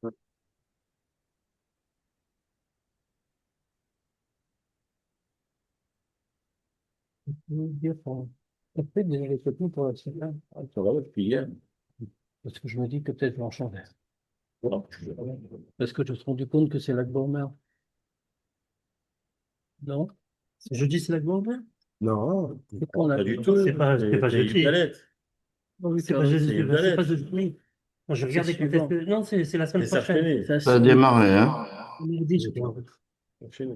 Ça fait des copines pour la semaine. Ah, ça va depuis hier. Parce que je me dis que peut-être je vais en changer. Non, Parce que je me suis rendu compte que c'est la grand-mère. Non? C'est jeudi, c'est la grand-mère? non, C'est quoi, pas du tout. c'est pas C'est Yves jeudi. Galette. Oh oui, C'est Yves c'est pas Galette. jeudi. Oui. Moi, je C'est regardais quand est-ce suivant. que... Non, c'est la semaine C'est prochaine. Sarfeni. Ça, Ça a c'est démarré, hein? mardi, je crois. Sarfeni.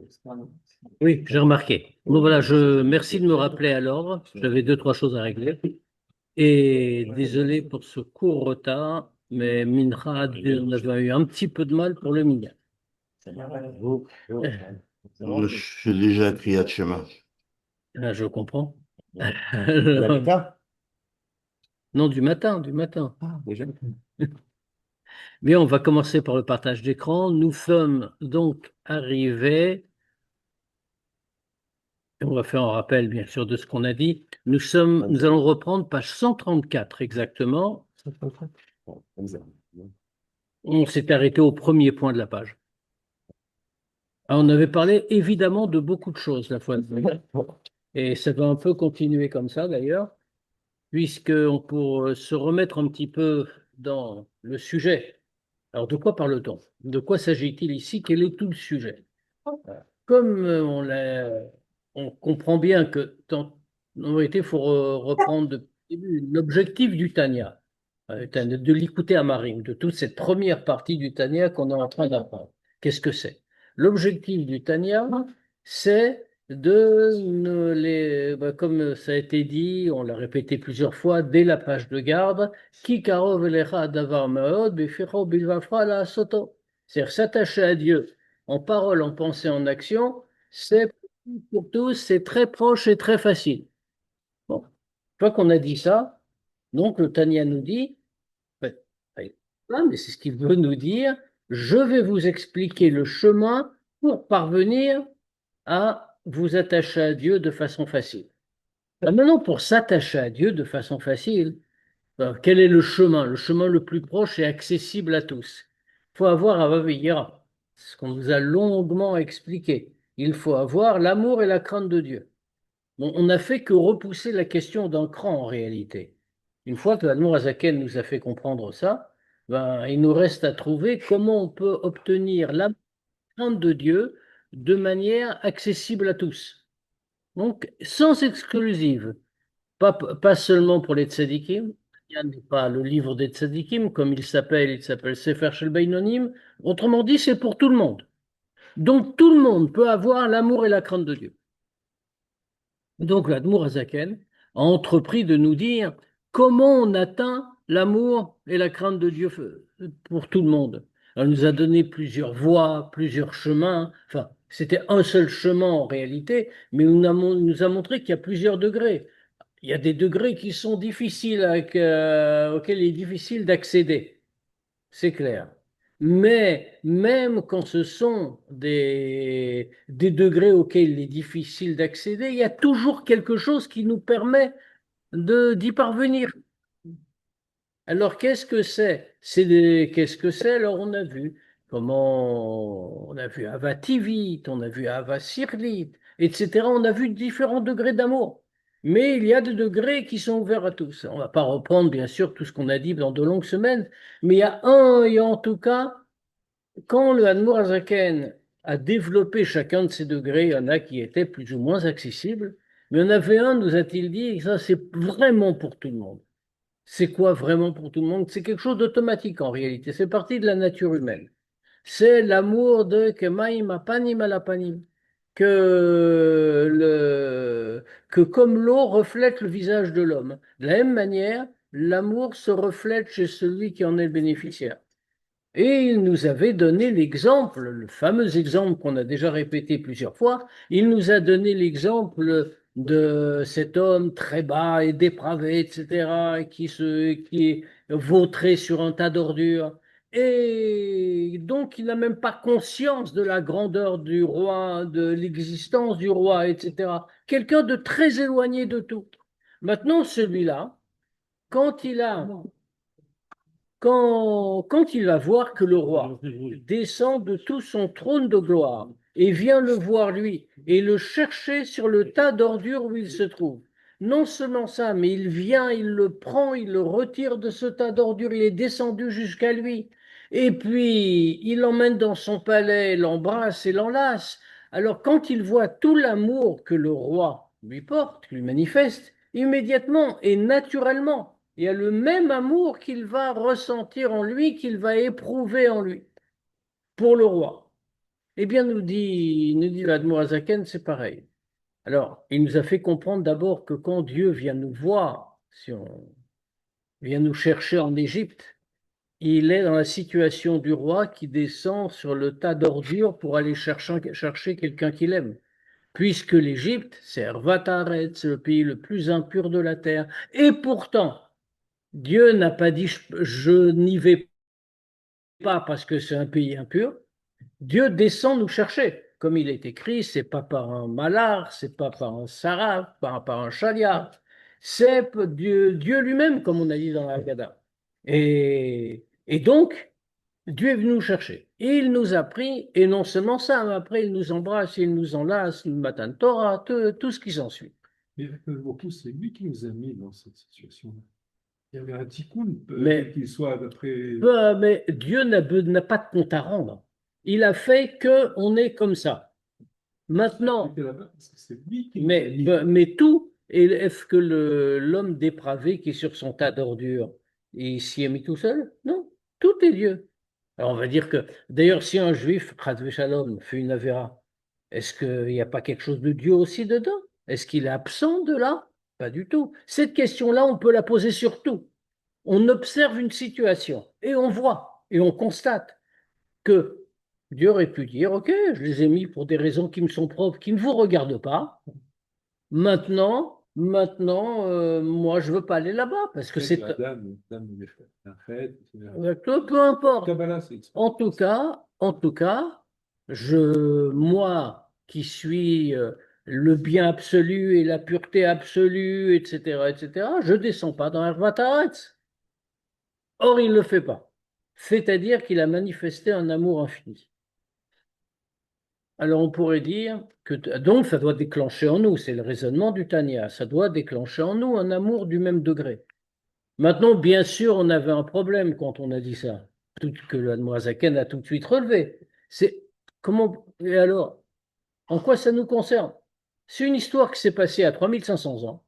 Oui, j'ai remarqué. Bon, voilà, merci de me rappeler à l'ordre. J'avais deux, trois choses à régler. Et désolé pour ce court retard, mais Mincha, on avait eu un petit peu de mal pour le Minyan. Vous, Moi, je suis déjà à Kriyat Shema. Ah, je comprends. la Mika? Non, du matin, du matin. Ah, déjà. Bien, on va commencer par le partage d'écran. Nous sommes donc arrivés, et on va faire un rappel bien sûr de ce qu'on a dit. Nous allons reprendre page 134 exactement. Bon, comme ça. On s'est arrêté au premier point de la page. Alors, on avait parlé évidemment de beaucoup de choses la fois dernière. Et ça va un peu continuer comme ça d'ailleurs, pour se remettre un petit peu dans le sujet. Alors, de quoi parle-t-on? De quoi s'agit-il ici? Quel est tout le sujet? Comme on comprend bien que, en vérité, il faut reprendre depuis le début l'objectif du Tanya, de l'écouter à Marim, de toute cette première partie du Tanya qu'on est en train d'apprendre. Qu'est-ce que c'est? L'objectif du Tanya, c'est comme ça a été dit, on l'a répété plusieurs fois dès la page de garde, Ki karov elecha davar meod, beficho bilvafra la soto. C'est-à-dire s'attacher à Dieu en parole, en pensée, en action, c'est pour tous, c'est très proche et très facile. Bon, une fois qu'on a dit ça, donc le Tanya nous dit, ben, mais c'est ce qu'il veut nous dire, je vais vous expliquer le chemin pour parvenir à vous attacher à Dieu de façon facile. Maintenant, pour s'attacher à Dieu de façon facile, quel est le chemin? Le chemin le plus proche et accessible à tous. Il faut avoir Avavira, ce qu'on nous a longuement expliqué. Il faut avoir l'amour et la crainte de Dieu. Bon, on n'a fait que repousser la question d'un cran en réalité. Une fois que l'Admour Azaken nous a fait comprendre ça, ben, il nous reste à trouver comment on peut obtenir la crainte de Dieu de manière accessible à tous. Donc, sans exclusive. Pas seulement pour les tzadikim, il n'y a pas le livre des tzadikim, comme il s'appelle Sefer Shel Beinonim. Autrement dit, c'est pour tout le monde. Donc tout le monde peut avoir l'amour et la crainte de Dieu. Donc l'Admour Azaken a entrepris de nous dire comment on atteint l'amour et la crainte de Dieu pour tout le monde. Elle nous a donné plusieurs voies, plusieurs chemins. Enfin, c'était un seul chemin en réalité, mais nous a montré qu'il y a plusieurs degrés. Il y a des degrés qui sont difficiles, auxquels il est difficile d'accéder, c'est clair. Mais même quand ce sont des degrés auxquels il est difficile d'accéder, il y a toujours quelque chose qui nous permet d'y parvenir. Alors, qu'est-ce que c'est? Qu'est-ce que c'est? Alors, on a vu Ava Tivit, on a vu Ava Sirlit, etc. On a vu différents degrés d'amour. Mais il y a des degrés qui sont ouverts à tous. On ne va pas reprendre, bien sûr, tout ce qu'on a dit dans de longues semaines, mais il y a en tout cas, quand le Hanmour Azaken a développé chacun de ces degrés, il y en a qui étaient plus ou moins accessibles, mais il y en avait un, nous a-t-il dit, et ça c'est vraiment pour tout le monde. C'est quoi vraiment pour tout le monde? C'est quelque chose d'automatique en réalité. C'est partie de la nature humaine. C'est l'amour de Kemaim apanim alapanim. Que comme l'eau reflète le visage de l'homme. De la même manière, l'amour se reflète chez celui qui en est le bénéficiaire. Et il nous avait donné l'exemple, le fameux exemple qu'on a déjà répété plusieurs fois, il nous a donné l'exemple de cet homme très bas et dépravé, etc., qui est vautré sur un tas d'ordures. Et donc, il n'a même pas conscience de la grandeur du roi, de l'existence du roi, etc. Quelqu'un de très éloigné de tout. Maintenant, celui-là, quand il a quand il va voir que le roi descend de tout son trône de gloire et vient le voir lui et le chercher sur le tas d'ordures où il se trouve. Non seulement ça, mais il vient, il le prend, il le retire de ce tas d'ordures, il est descendu jusqu'à lui. Et puis, il l'emmène dans son palais, l'embrasse et l'enlace. Alors, quand il voit tout l'amour que le roi lui porte, lui manifeste, immédiatement et naturellement, il y a le même amour qu'il va ressentir en lui, qu'il va éprouver en lui, pour le roi. Eh bien, nous dit l'Admorazaken, c'est pareil. Alors, il nous a fait comprendre d'abord que quand Dieu vient nous voir, si on vient nous chercher en Égypte, il est dans la situation du roi qui descend sur le tas d'ordures pour aller chercher quelqu'un qu'il aime. Puisque l'Égypte, c'est Ervataret, c'est le pays le plus impur de la terre. Et pourtant, Dieu n'a pas dit je n'y vais pas parce que c'est un pays impur. Dieu descend nous chercher. Comme il est écrit, c'est pas par un malar, c'est pas par un saraf, pas par un chaliar. C'est Dieu lui-même, comme on a dit dans la Haggadah. Et donc, Dieu est venu nous chercher. Et il nous a pris, et non seulement ça, mais après il nous embrasse, il nous enlace, le matin Torah, tout ce qui s'ensuit. Mais beaucoup, c'est lui qui nous a mis dans cette situation-là. Il y avait un tikkun, Mais- qu'il soit d'après. Mais Dieu n'a pas de compte à rendre. Il a fait qu'on est comme ça. Maintenant, C'était là-bas parce que c'est lui qui nous a mis. mais tout, est-ce que l'homme dépravé qui est sur son tas d'ordures, il s'y est mis tout seul? Non, tout est Dieu. Alors on va dire que, d'ailleurs, si un juif, Chas Shalom, fait une avéra, est-ce qu'il n'y a pas quelque chose de Dieu aussi dedans? Est-ce qu'il est absent de là? Pas du tout. Cette question-là, on peut la poser sur tout. On observe une situation et on voit et on constate que Dieu aurait pu dire, OK, je les ai mis pour des raisons qui me sont propres, qui ne vous regardent pas. Maintenant, moi, je veux pas aller là-bas parce que c'est La dame, il fait un fait. peu importe. Kabbalah, c'est En tout cas, moi qui suis le bien absolu et la pureté absolue, etc., je descends pas dans Hervat Haaretz. Or, il ne le fait pas. C'est-à-dire qu'il a manifesté un amour infini. Alors, on pourrait dire que donc ça doit déclencher en nous, c'est le raisonnement du Tanya, ça doit déclencher en nous un amour du même degré. Maintenant, bien sûr, on avait un problème quand on a dit ça, que le Admoazaken a tout de suite relevé. C'est comment, et alors, en quoi ça nous concerne? C'est une histoire qui s'est passée à 3500 ans.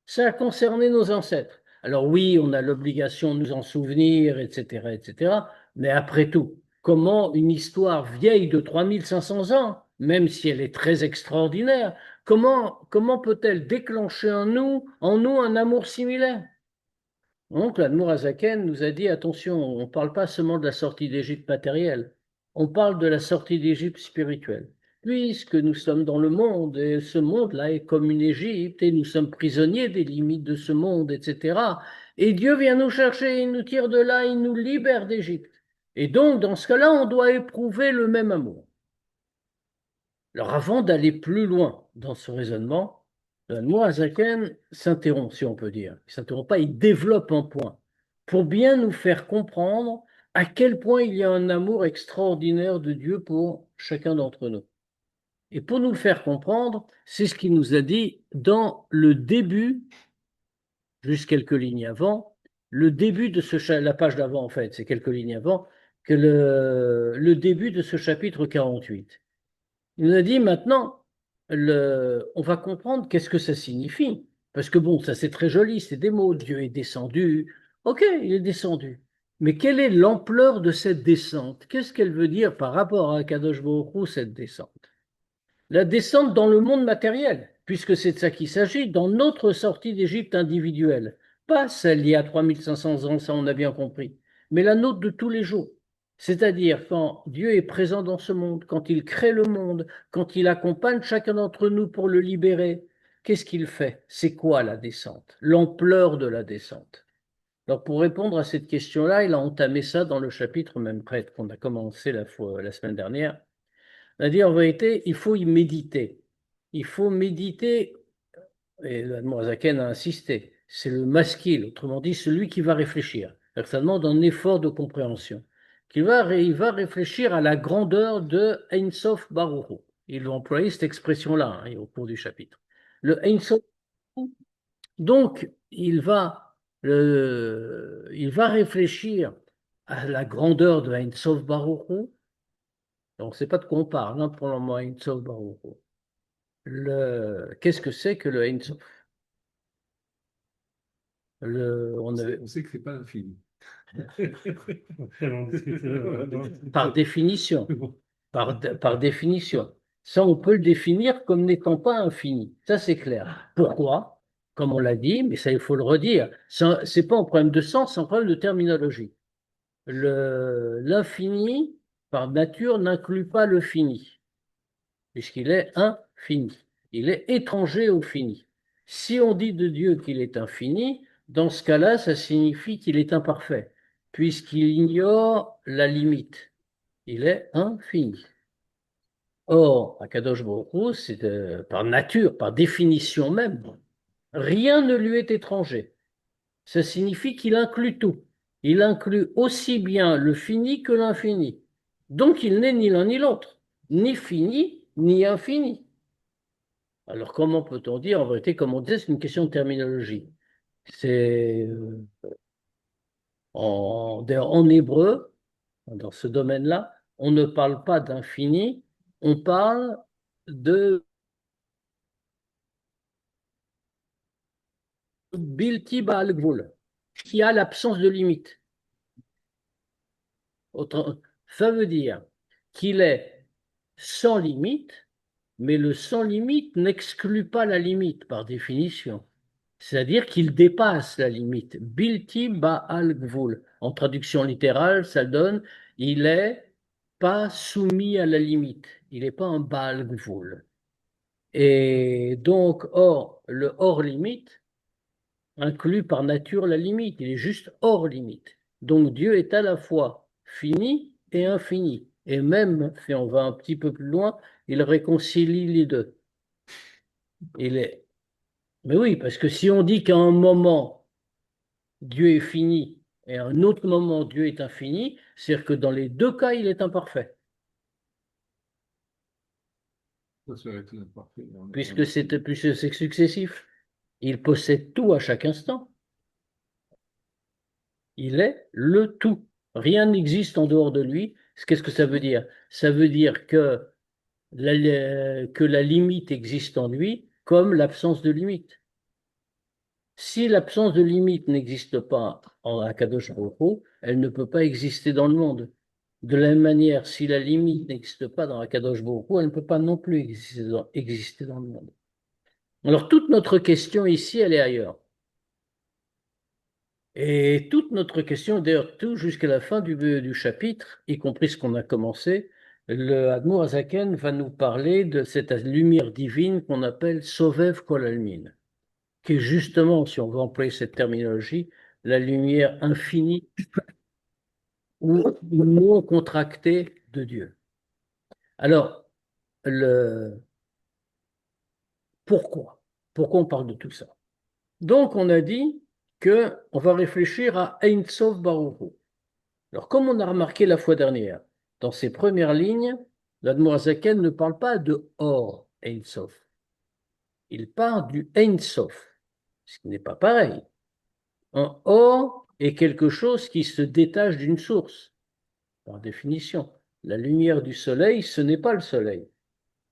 Ça a concerné nos ancêtres. Alors oui, on a l'obligation de nous en souvenir, etc., mais après tout, comment une histoire vieille de 3500 ans, même si elle est très extraordinaire, comment peut-elle déclencher en nous un amour similaire? Donc, l'Admour Azaken nous a dit, attention, on ne parle pas seulement de la sortie d'Égypte matérielle, on parle de la sortie d'Égypte spirituelle. Puisque nous sommes dans le monde, et ce monde-là est comme une Égypte, et nous sommes prisonniers des limites de ce monde, etc. Et Dieu vient nous chercher, il nous tire de là, il nous libère d'Égypte. Et donc, dans ce cas-là, on doit éprouver le même amour. Alors, avant d'aller plus loin dans ce raisonnement, le Azaken s'interrompt, si on peut dire. Il ne s'interrompt pas, il développe un point pour bien nous faire comprendre à quel point il y a un amour extraordinaire de Dieu pour chacun d'entre nous. Et pour nous le faire comprendre, c'est ce qu'il nous a dit dans le début, juste quelques lignes avant, le début de la page d'avant en fait, c'est quelques lignes avant, que le début de ce chapitre 48. Il nous a dit maintenant, on va comprendre qu'est-ce que ça signifie. Parce que bon, ça c'est très joli, c'est des mots. Dieu est descendu. Ok, il est descendu. Mais quelle est l'ampleur de cette descente? Qu'est-ce qu'elle veut dire par rapport à Kadosh Baruch Hu, cette descente? La descente dans le monde matériel, puisque c'est de ça qu'il s'agit, dans notre sortie d'Égypte individuelle. Pas celle il y a 3500 ans, ça on a bien compris, mais la nôtre de tous les jours. C'est-à-dire quand Dieu est présent dans ce monde, quand il crée le monde, quand il accompagne chacun d'entre nous pour le libérer, qu'est-ce qu'il fait? C'est quoi la descente? L'ampleur de la descente. Alors pour répondre à cette question-là, il a entamé ça dans le chapitre même prêtre qu'on a commencé la semaine dernière. C'est-à-dire, en vérité, il faut y méditer. Il faut méditer, et l'Admorazaken a insisté, c'est le maskil, autrement dit, celui qui va réfléchir. Ça demande un effort de compréhension. Il va réfléchir à la grandeur de Ein Sof Baruch Hu. Il va employer cette expression-là au cours du chapitre. Le Ein Sof, donc, il va réfléchir à la grandeur de Ein Sof Baruch Hu. On ne sait pas de quoi on parle hein, pour le moment, Ein Sof Baruch Hu. Qu'est-ce que c'est que le Ein Sof? On sait que ce n'est pas infini. Par définition. Par définition. Ça, on peut le définir comme n'étant pas infini. Ça, c'est clair. Pourquoi? Comme on l'a dit, mais ça, il faut le redire. C'est pas un problème de sens, c'est un problème de terminologie. L'infini, par nature, n'inclut pas le fini, puisqu'il est infini. Il est étranger au fini. Si on dit de Dieu qu'il est infini, dans ce cas-là, ça signifie qu'il est imparfait, puisqu'il ignore la limite. Il est infini. Or, Akadosh Baruch Hu, c'est par nature, par définition même, rien ne lui est étranger. Ça signifie qu'il inclut tout. Il inclut aussi bien le fini que l'infini. Donc, il n'est ni l'un ni l'autre, ni fini, ni infini. Alors, comment peut-on dire, en vérité, comme on disait, c'est une question de terminologie. C'est en hébreu, dans ce domaine-là, on ne parle pas d'infini, on parle de Bilti Ba'al Gvul, qui a l'absence de limite. Ça veut dire qu'il est sans limite, mais le sans limite n'exclut pas la limite par définition. C'est-à-dire qu'il dépasse la limite. Bilti Ba'al Gvul. En traduction littérale, ça donne il est pas soumis à la limite. Il n'est pas un Ba'al Gvul. Et donc, le hors limite inclut par nature la limite. Il est juste hors limite. Donc Dieu est à la fois fini et infini. Et même, si on va un petit peu plus loin, il réconcilie les deux. Mais oui, parce que si on dit qu'à un moment, Dieu est fini et à un autre moment, Dieu est infini, c'est-à-dire que dans les deux cas, il est imparfait. Ça serait tout imparfait. Puisque c'est successif. Il possède tout à chaque instant. Il est le tout. Rien n'existe en dehors de lui. Qu'est-ce que ça veut dire? Ça veut dire que la limite existe en lui comme l'absence de limite. Si l'absence de limite n'existe pas en Akadosh Baruch Hu, elle ne peut pas exister dans le monde. De la même manière, si la limite n'existe pas dans Akadosh Baruch Hu, elle ne peut pas non plus exister dans le monde. Alors toute notre question ici, elle est ailleurs. Et toute notre question, d'ailleurs tout jusqu'à la fin du chapitre, y compris ce qu'on a commencé, le Admour Azaken va nous parler de cette lumière divine qu'on appelle Sovev Kol Almin, qui est justement, si on veut employer cette terminologie, la lumière infinie ou non contractée de Dieu. Alors, pourquoi? Pourquoi on parle de tout ça? Donc, on a dit qu'on va réfléchir à Ein Sof Baruch Hu. Alors, comme on a remarqué la fois dernière, dans ses premières lignes, l'Admorazaken ne parle pas de Or Ein Sof. Il parle du Ein Sof, ce qui n'est pas pareil. Un Or est quelque chose qui se détache d'une source, par définition. La lumière du soleil, ce n'est pas le soleil,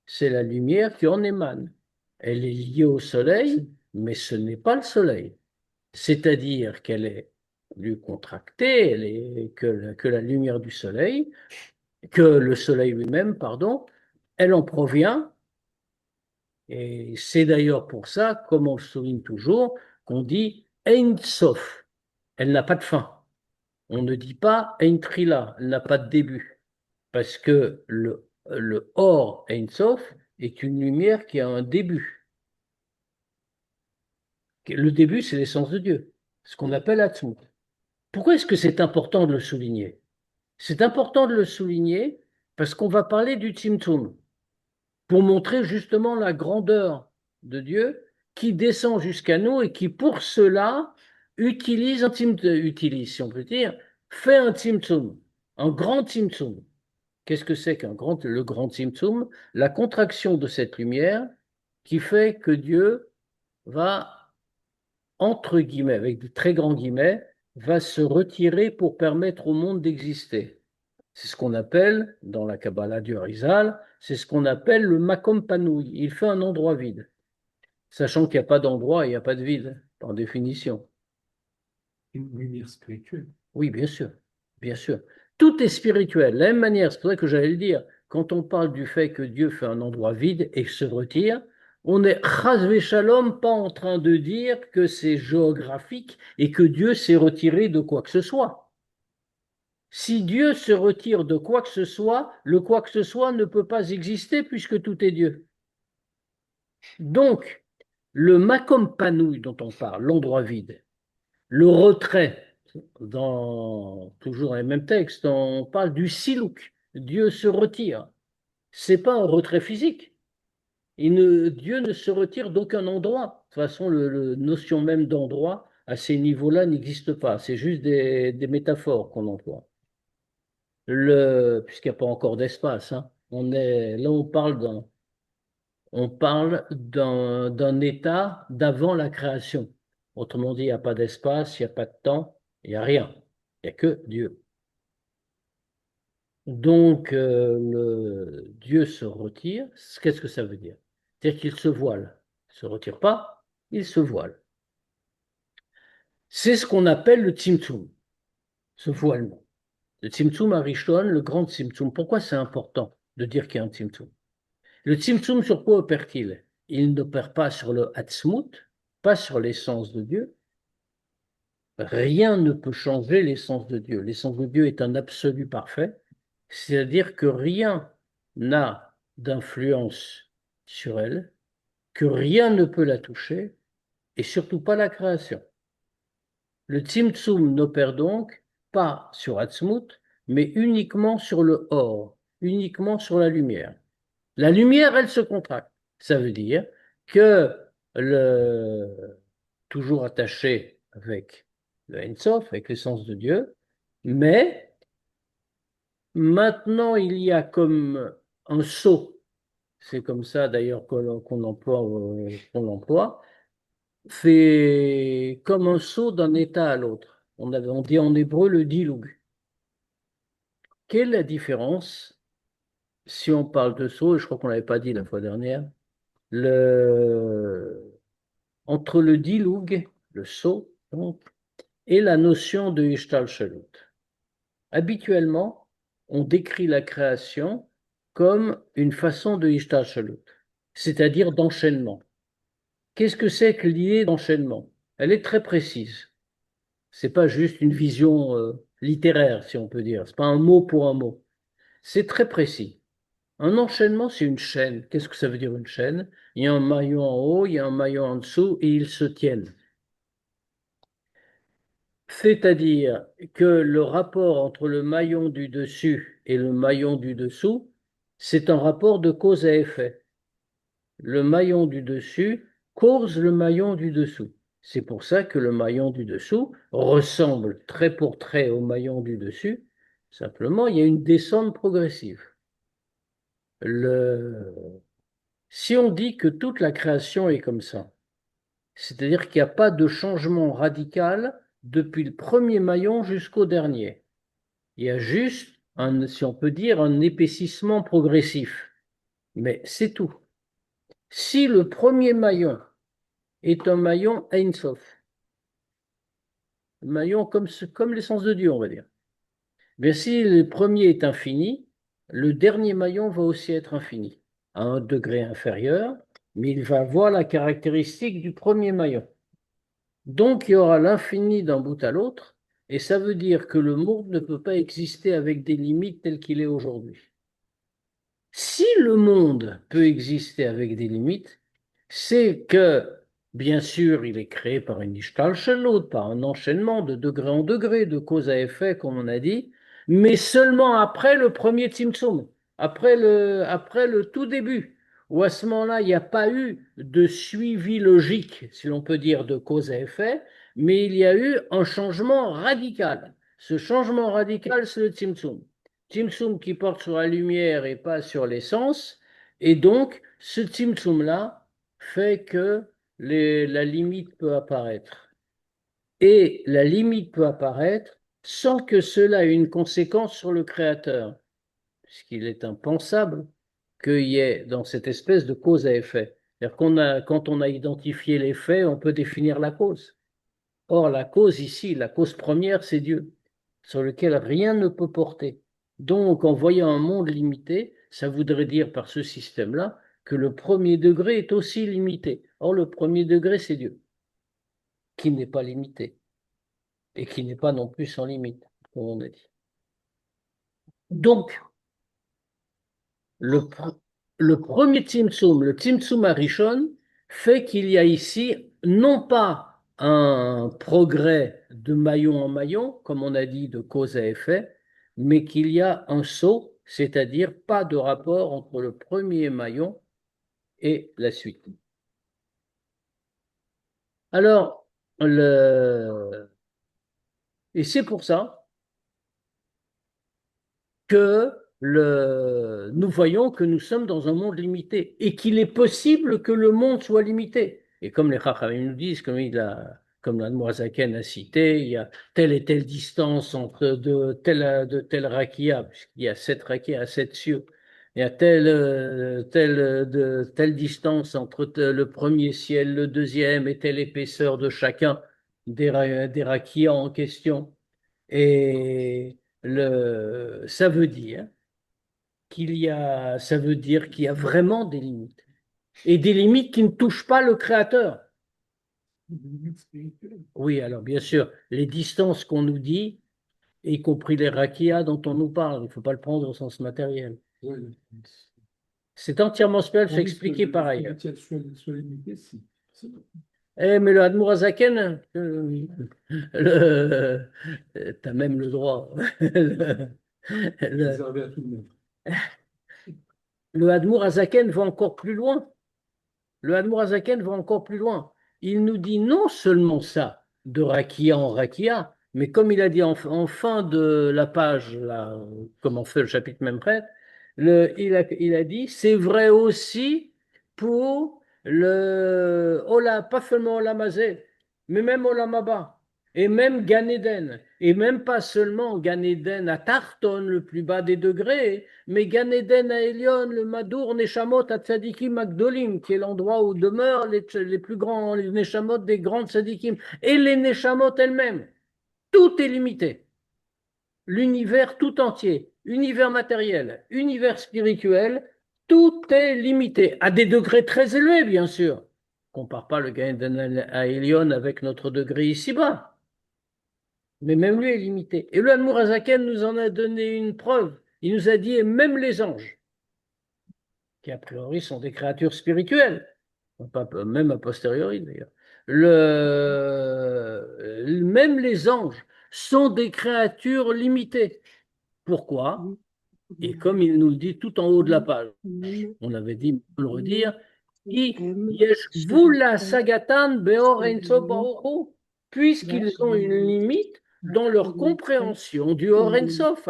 c'est la lumière qui en émane. Elle est liée au soleil, mais ce n'est pas le soleil. C'est-à-dire qu'elle est plus contractée, que la lumière du soleil, que le soleil lui-même, pardon, elle en provient. Et c'est d'ailleurs pour ça, comme on le souligne toujours, qu'on dit Ein Sof. Elle n'a pas de fin. On ne dit pas Ein Trila, elle n'a pas de début. Parce que le Or Ein Sof est une lumière qui a un début. Le début, c'est l'essence de Dieu, ce qu'on appelle Atzmut. Pourquoi est-ce que c'est important de le souligner? C'est important de le souligner parce qu'on va parler du Tzimtzum pour montrer justement la grandeur de Dieu qui descend jusqu'à nous et qui, pour cela, utilise, si on peut dire, fait un Tzimtzum, un grand Tzimtzum. Qu'est-ce que c'est le grand Tzimtzum? La contraction de cette lumière qui fait que Dieu va, entre guillemets, avec de très grands guillemets, va se retirer pour permettre au monde d'exister. C'est ce qu'on appelle, dans la Kabbalah du Harizal, c'est ce qu'on appelle le Makom Panouï. Il fait un endroit vide. Sachant qu'il n'y a pas d'endroit, il n'y a pas de vide, par définition. Une lumière spirituelle. Oui, bien sûr, bien sûr. Tout est spirituel. De la même manière, c'est pour ça que j'allais le dire, quand on parle du fait que Dieu fait un endroit vide et se retire, on est chas shalom pas en train de dire que c'est géographique et que Dieu s'est retiré de quoi que ce soit. Si Dieu se retire de quoi que ce soit, le quoi que ce soit ne peut pas exister puisque tout est Dieu. Donc, le makom panouï dont on parle, l'endroit vide, le retrait, toujours dans les mêmes textes, on parle du silouk, Dieu se retire. C'est pas un retrait physique. Dieu ne se retire d'aucun endroit. De toute façon, la notion même d'endroit à ces niveaux-là n'existe pas. C'est juste des métaphores qu'on emploie. Puisqu'il n'y a pas encore d'espace, hein. Là, on parle d'un état d'avant la création. Autrement dit, il n'y a pas d'espace, il n'y a pas de temps, il n'y a rien. Il n'y a que Dieu. Donc, Dieu se retire. Qu'est-ce que ça veut dire? C'est-à-dire qu'il se voile. Il ne se retire pas, il se voile. C'est ce qu'on appelle le Tzimtzum, ce voilement. Le Tzimtzum Arishon, le grand Tzimtzum. Pourquoi c'est important de dire qu'il y a un Tzimtzum? Le Tzimtzum, sur quoi opère-t-il? Il n'opère pas sur le Hatzmut, pas sur l'essence de Dieu. Rien ne peut changer l'essence de Dieu. L'essence de Dieu est un absolu parfait, c'est-à-dire que rien n'a d'influence sur elle, que rien ne peut la toucher, et surtout pas la création. Le Tzimtzum n'opère donc pas sur Hatzmut, mais uniquement sur le Or, uniquement sur la lumière. La lumière, elle se contracte. Ça veut dire que toujours attaché avec le Ein Sof, avec l'essence de Dieu, mais maintenant il y a comme un saut, c'est comme ça d'ailleurs qu'on emploie, fait comme un saut d'un état à l'autre. On dit en hébreu le diloug. Quelle est la différence si on parle de saut, et je crois qu'on ne l'avait pas dit la fois dernière, entre le diloug, le saut, donc, et la notion de Ishtalshalut. Habituellement, on décrit la création comme une façon de Ishtalshalut, c'est-à-dire d'enchaînement. Qu'est-ce que c'est que l'idée d'enchaînement? Elle est très précise. C'est pas juste une vision littéraire, si on peut dire. C'est pas un mot pour un mot. C'est très précis. Un enchaînement, c'est une chaîne. Qu'est-ce que ça veut dire une chaîne? Il y a un maillon en haut, il y a un maillon en dessous, et ils se tiennent. C'est-à-dire que le rapport entre le maillon du dessus et le maillon du dessous, c'est un rapport de cause à effet. Le maillon du dessus cause le maillon du dessous. C'est pour ça que le maillon du dessous ressemble trait pour trait au maillon du dessus. Simplement, il y a une descente progressive. Si on dit que toute la création est comme ça, c'est-à-dire qu'il n'y a pas de changement radical depuis le premier maillon jusqu'au dernier. Il y a juste, si on peut dire, un épaississement progressif. Mais c'est tout. Si le premier maillon est un maillon Ein Sof, un maillon comme l'essence de Dieu, on va dire, mais si le premier est infini, le dernier maillon va aussi être infini, à un degré inférieur, mais il va avoir la caractéristique du premier maillon. Donc, il y aura l'infini d'un bout à l'autre, et ça veut dire que le monde ne peut pas exister avec des limites telles qu'il est aujourd'hui. Si le monde peut exister avec des limites, c'est que, bien sûr, il est créé par une Ishtalshelut, par un enchaînement de degré en degré, de cause à effet, comme on a dit, mais seulement après le premier Tzimtzum, après le tout début, où à ce moment-là, il n'y a pas eu de suivi logique, si l'on peut dire, de cause à effet, mais il y a eu un changement radical. Ce changement radical, c'est le Tzimtzum. Tzimtzum qui porte sur la lumière et pas sur l'essence. Et donc, ce Tzimtzum-là fait que la limite peut apparaître. Et la limite peut apparaître sans que cela ait une conséquence sur le créateur, puisqu'il est impensable qu'il y ait dans cette espèce de cause à effet. C'est-à-dire quand on a identifié les faits, on peut définir la cause. Or, la cause ici, la cause première, c'est Dieu, sur lequel rien ne peut porter. Donc, en voyant un monde limité, ça voudrait dire par ce système-là que le premier degré est aussi limité. Or, le premier degré, c'est Dieu, qui n'est pas limité et qui n'est pas non plus sans limite, comme on a dit. Donc, le premier Tzimtzum, le Tzimtzum Arishon, fait qu'il y a ici non pas un progrès de maillon en maillon, comme on a dit de cause à effet, mais qu'il y a un saut, c'est-à-dire pas de rapport entre le premier maillon et la suite. Alors, et c'est pour ça que nous voyons que nous sommes dans un monde limité et qu'il est possible que le monde soit limité. Et comme les Chachamim nous disent, comme l'Admorazaken a cité, il y a telle et telle distance entre de telle rakia, puisqu'il y a 7 rakias à 7 cieux. Il y a telle distance entre le premier ciel, le deuxième, et telle épaisseur de chacun des rakias en question. Et ça veut dire ça veut dire qu'il y a vraiment des limites. Et des limites qui ne touchent pas le créateur. Oui, alors bien sûr, les distances qu'on nous dit, y compris les rakias dont on nous parle, il ne faut pas le prendre au sens matériel. C'est entièrement spécial, c'est expliqué par ailleurs. Mais le Admour Azaken, t'as même le droit. Le Admour Azaken va encore plus loin. Le Admour Azaken va encore plus loin. Il nous dit non seulement ça, de rakia en rakia, mais comme il a dit en fin de la page, là, comme on fait le chapitre même près, il a dit c'est vrai aussi pour le Ola, pas seulement Olam Hazé, mais même Olam Haba, et même Gan Eden, et même pas seulement Gan Eden à Tarton, le plus bas des degrés, mais Gan Eden à Elion, le Madour Neshamot à Tzadikim Agdolim, qui est l'endroit où demeurent les plus grands, les Neshamot des grandes Tzadikim, et les Neshamot elles-mêmes. Tout est limité. L'univers tout entier, univers matériel, univers spirituel, tout est limité, à des degrés très élevés, bien sûr. On ne compare pas le Gan Eden à Elion avec notre degré ici-bas. Mais même lui est limité. Et le Admour Azaken nous en a donné une preuve. Il nous a dit, et même les anges, qui a priori sont des créatures spirituelles, même a posteriori d'ailleurs, même les anges sont des créatures limitées. Pourquoi? Et comme il nous le dit tout en haut de la page, on l'avait dit, on peut le redire, puisqu'ils ont une limite dans leur compréhension du Or Ein Sof,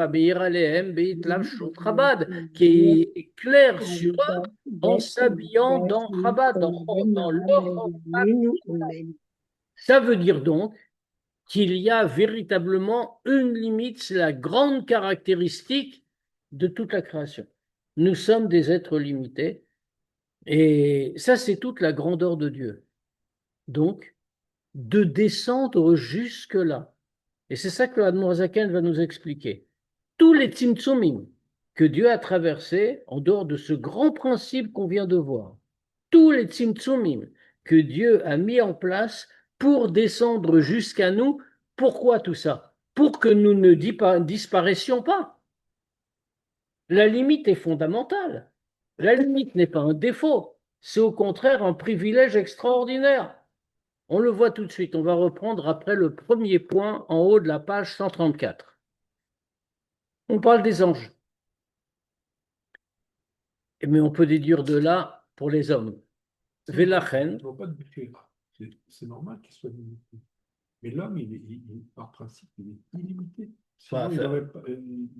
qui est clair sur eux en s'habillant dans Chabad, dans leur Chabad. Ça veut dire donc qu'il y a véritablement une limite, c'est la grande caractéristique de toute la création. Nous sommes des êtres limités, et ça, c'est toute la grandeur de Dieu. Donc, de descendre jusque-là. Et c'est ça que l'Admour Zaken va nous expliquer. Tous les tzimtzumim que Dieu a traversés, en dehors de ce grand principe qu'on vient de voir, tous les tzimtzumim que Dieu a mis en place pour descendre jusqu'à nous, pourquoi tout ça? Pour que nous ne disparaissions pas. La limite est fondamentale. La limite n'est pas un défaut, c'est au contraire un privilège extraordinaire. On le voit tout de suite, on va reprendre après le premier point en haut de la page 134. On parle des anges. Mais on peut déduire de là pour les hommes. Vélachen. C'est normal qu'il soit limité. Mais l'homme, par principe, il est illimité. Bah, Sinon, il ça- aurait pas,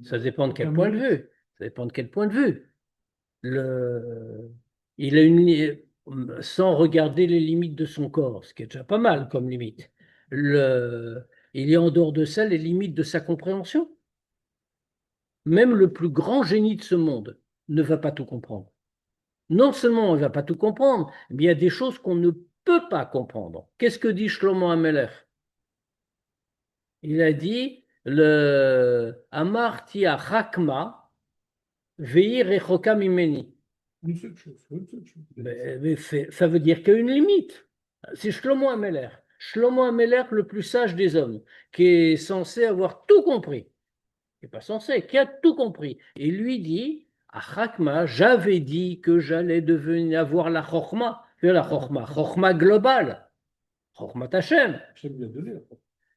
Ça dépend de quel aucun point de mérite. vue. Ça dépend de quel point de vue. Le... Il a sans regarder les limites de son corps, ce qui est déjà pas mal comme limite. Il y a en dehors de ça les limites de sa compréhension. Même le plus grand génie de ce monde ne va pas tout comprendre. Non seulement on ne va pas tout comprendre, mais il y a des choses qu'on ne peut pas comprendre. Qu'est-ce que dit Shlomo HaMelech? Il a dit le Amarti Chakma Vei Rechoka Mimeni. Une seule chose, une seule chose. Ça veut dire qu'il y a une limite. C'est Shlomo HaMelech. Shlomo HaMelech, le plus sage des hommes, qui est censé avoir tout compris. Qui n'est pas censé, qui a tout compris. Et lui dit, à Chakma, j'avais dit que j'allais devenir avoir la Chokhma. Chokhma globale. Chokhma Tachem. J'aime bien donner.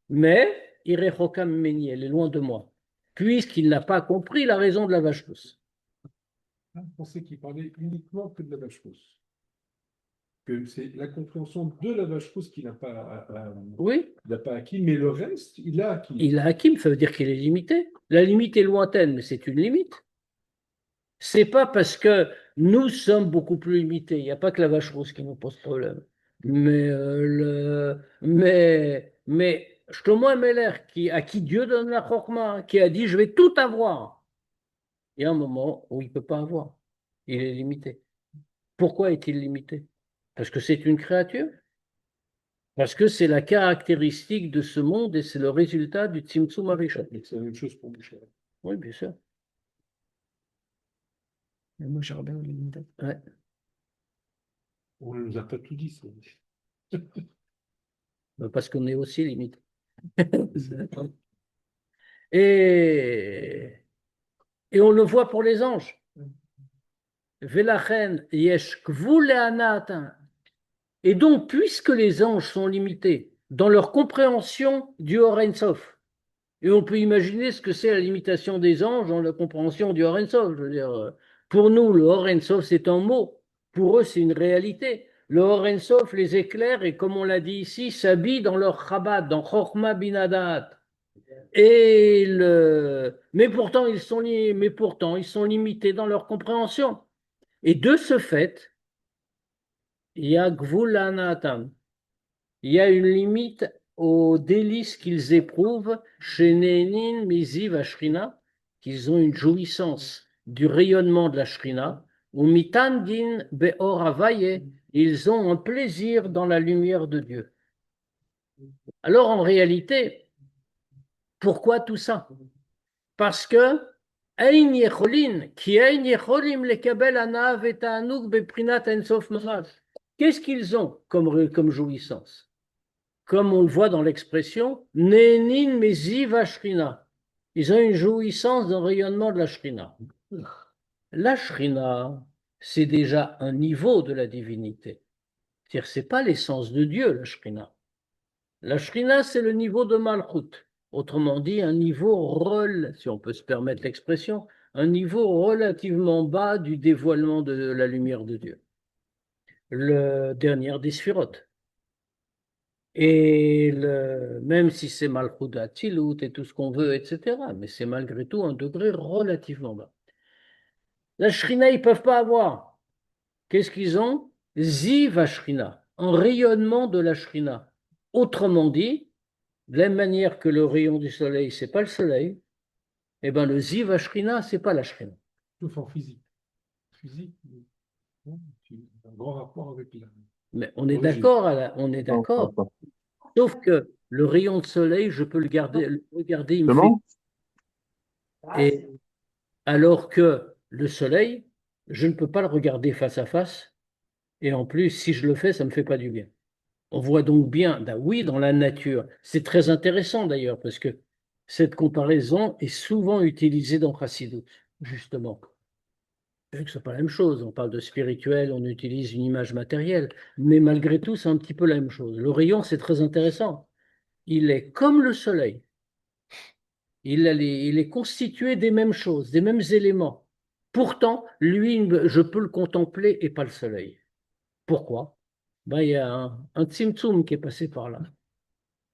Mais, Irechoka Mimeni, elle est loin de moi. Puisqu'il n'a pas compris la raison de la vache rousse. Je pensais qu'il parlait uniquement que de la vache rousse. Que c'est la compréhension de la vache rousse qu'il Oui, n'a pas acquis, mais le reste, il a acquis. il a Hakim, ça veut dire qu'il est limité. La limite est lointaine, mais c'est une limite. C'est pas parce que nous sommes beaucoup plus limités. Il n'y a pas que la vache rousse qui nous pose problème. Mais Shlomo Ameler, à qui Dieu donne la chokma, qui a dit je vais tout avoir, il y a un moment où il ne peut pas avoir. Il est limité. Pourquoi est-il limité? Parce que c'est une créature. Parce que c'est la caractéristique de ce monde et c'est le résultat du Tzimtzum Arishon. C'est la même chose pour Michel. Oui, bien sûr. Mais moi, j'aurais bien voulu une date. Ouais. On ne nous a pas tout dit, ça. Parce qu'on est aussi limité. Et, et on le voit pour les anges. Velachen yesh gvul le'anat. Et donc, puisque les anges sont limités dans leur compréhension du Or Ein Sof, et on peut imaginer ce que c'est la limitation des anges dans la compréhension du Or Ein Sof. Je veux dire, pour nous, le Or Ein Sof, c'est un mot. Pour eux, c'est une réalité. Le Or Ein Sof les éclaire et, comme on l'a dit ici, s'habille dans leur Chabad, dans Chochma Binadat. Mais pourtant, ils sont limités dans leur compréhension. Et de ce fait, il y a Gvul Anatam. Il y a une limite aux délices qu'ils éprouvent chez Nénin, Miziv, Ashrina, qu'ils ont une jouissance du rayonnement de la Shrina, ou Mitandin, Beor Havaye, ils ont un plaisir dans la lumière de Dieu. Alors en réalité, pourquoi tout ça? Parce que Ein Yecholin, qui Ein Yecholim lekabel anav et ta'anug beprinat ensof mamash. Qu'est-ce qu'ils ont comme jouissance? Comme on le voit dans l'expression, Nenin Meziv Ashrina. Ils ont une jouissance d'un rayonnement de la Shrina. La Shrina, c'est déjà un niveau de la divinité. C'est-à-dire, ce n'est pas l'essence de Dieu, la Shrina. La Shrina, c'est le niveau de Malchut. Autrement dit, un niveau, si on peut se permettre l'expression, un niveau relativement bas du dévoilement de la lumière de Dieu. Le dernier des Sphirotes. Et même si c'est Malchut Atzilut et tout ce qu'on veut, etc., mais c'est malgré tout un degré relativement bas. La Shrina, ils ne peuvent pas avoir. Qu'est-ce qu'ils ont? Ziv Shrina, un rayonnement de la Shrina. Autrement dit, de la même manière que le rayon du soleil, c'est pas le soleil, eh ben le Ziv Ashrina, c'est pas la Shrina. Sauf en physique. Physique, un grand rapport avec la. Mais on est Origine. d'accord, on est d'accord. Sauf que le rayon de soleil, je peux le regarder, il me fait. Et alors que le soleil, je ne peux pas le regarder face à face. Et en plus, si je le fais, ça ne me fait pas du bien. On voit donc bien, oui, dans la nature. C'est très intéressant d'ailleurs, parce que cette comparaison est souvent utilisée dans Chassidut, justement. Ce n'est pas la même chose. On parle de spirituel, on utilise une image matérielle, mais malgré tout, c'est un petit peu la même chose. Le rayon, c'est très intéressant. Il est comme le soleil. Il est constitué des mêmes choses, des mêmes éléments. Pourtant, lui, je peux le contempler et pas le soleil. Pourquoi? Ben, il y a un tzimtzum qui est passé par là.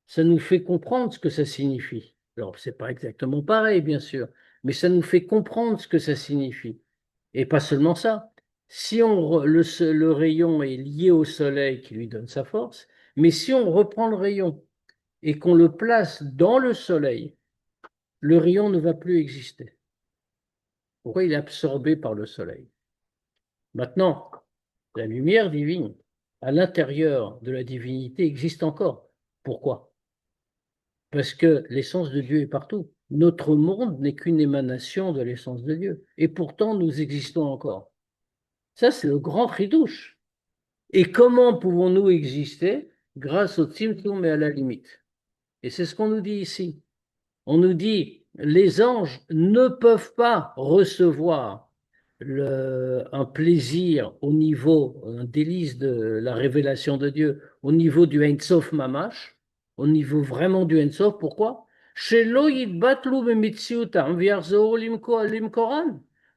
ça nous fait comprendre ce que ça signifie. Alors, c'est pas exactement pareil, bien sûr, mais ça nous fait comprendre ce que ça signifie. Et pas seulement ça. Si le rayon est lié au soleil qui lui donne sa force, mais si on reprend le rayon et qu'on le place dans le soleil, le rayon ne va plus exister. Pourquoi il est absorbé par le soleil? Maintenant, la lumière divine, à l'intérieur de la divinité, existe encore. Pourquoi? Parce que l'essence de Dieu est partout. Notre monde n'est qu'une émanation de l'essence de Dieu. Et pourtant, nous existons encore. Ça, c'est le grand chidouche. Et comment pouvons-nous exister? Grâce au Tzimtzum et à la limite. Et c'est ce qu'on nous dit ici. On nous dit, les anges ne peuvent pas recevoir un plaisir au niveau, un délice de la révélation de Dieu, au niveau du Ein Sof Mamash, au niveau vraiment du Ein Sof. Pourquoi?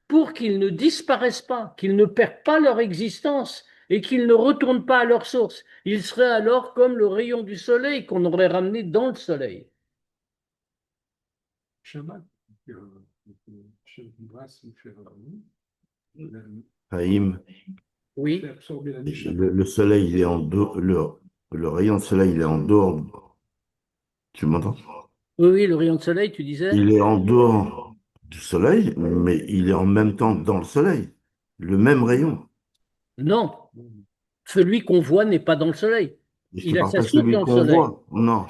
Pour qu'ils ne disparaissent pas, qu'ils ne perdent pas leur existence et qu'ils ne retournent pas à leur source. Ils seraient alors comme le rayon du soleil qu'on aurait ramené dans le soleil. Shabbat, chef du Brass, il fait Haïm, Oui, absorber la niche. le soleil, il est en dehors, le rayon de soleil, il est en dehors. Tu m'entends? oui, oui, le rayon de soleil, tu disais? Il est en dehors du soleil, mais il est en même temps dans le soleil. Le même rayon. Non, celui qu'on voit n'est pas dans le soleil. Et je te Il a parle sa pas de source celui dans le qu'on soleil. voit. Non,